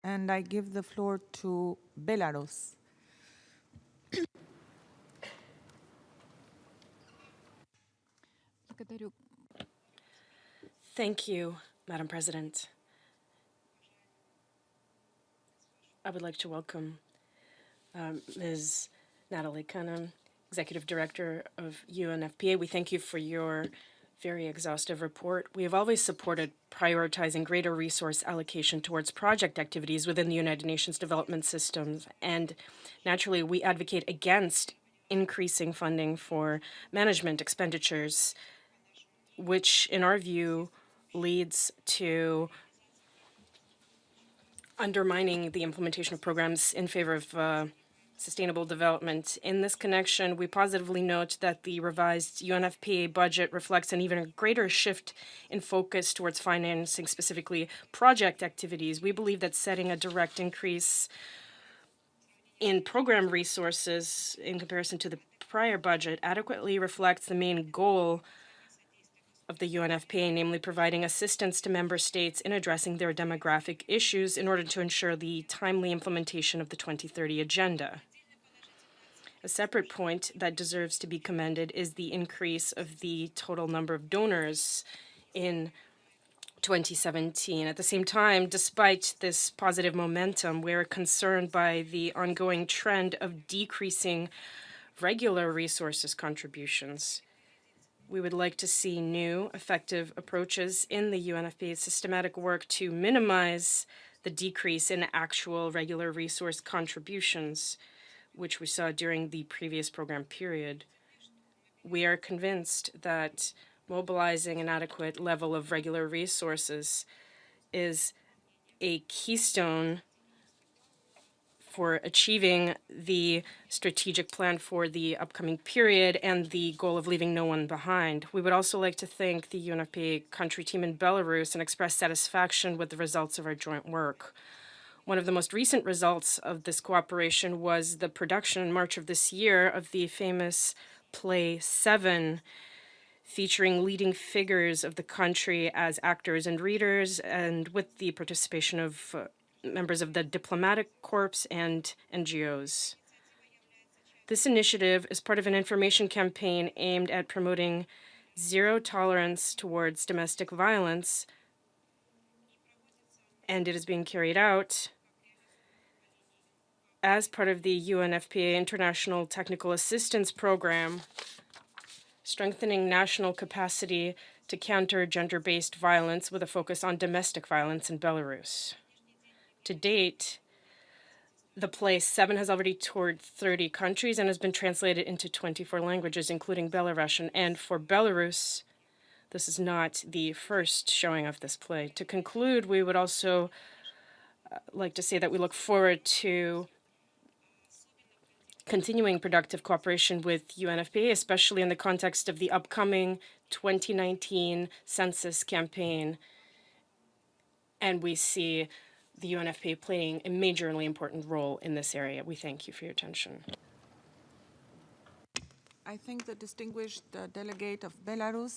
And I give the floor to Belarus. Thank you, Madam President. I would like to welcome Ms. Natalie Cunham, Executive Director of UNFPA. We thank you for your very exhaustive report. We have always supported prioritizing greater resource allocation towards project activities within the United Nations development systems. And naturally, we advocate against increasing funding for management expenditures, which, in our view, leads to undermining the implementation of programs in favor of sustainable development. In this connection, we positively note that the revised UNFPA budget reflects an even greater shift in focus towards financing specifically project activities. We believe that setting a direct increase in program resources in comparison to the prior budget adequately reflects the main goal of the UNFPA, namely providing assistance to member states in addressing their demographic issues in order to ensure the timely implementation of the 2030 Agenda. A separate point that deserves to be commended is the increase of the total number of donors in 2017. At the same time, despite this positive momentum, we're concerned by the ongoing trend of decreasing regular resources contributions. We would like to see new, effective approaches in the UNFPA's systematic work to minimize the decrease in actual regular resource contributions, which we saw during the previous program period. We are convinced that mobilizing an adequate level of regular resources is a keystone for achieving the strategic plan for the upcoming period and the goal of leaving no one behind. We would also like to thank the UNFPA country team in Belarus and express satisfaction with the results of our joint work. One of the most recent results of this cooperation was the production in March of this year of the famous play 7, featuring leading figures of the country as actors and readers, and with the participation of members of the diplomatic corps and NGOs. This initiative is part of an information campaign aimed at promoting zero tolerance towards domestic violence, and it is being carried out as part of the UNFPA International Technical Assistance Program, strengthening national capacity to counter gender-based violence with a focus on domestic violence in Belarus. To date, the play 7 has already toured 30 countries and has been translated into 24 languages, including Belarusian. And for Belarus, this is not the first showing of this play. To conclude, we would also like to say that we look forward to continuing productive cooperation with UNFPA, especially in the context of the upcoming 2019 census campaign. And we see the UNFPA playing a majorly important role in this area. We thank you for your attention. I thank the distinguished delegate of Belarus.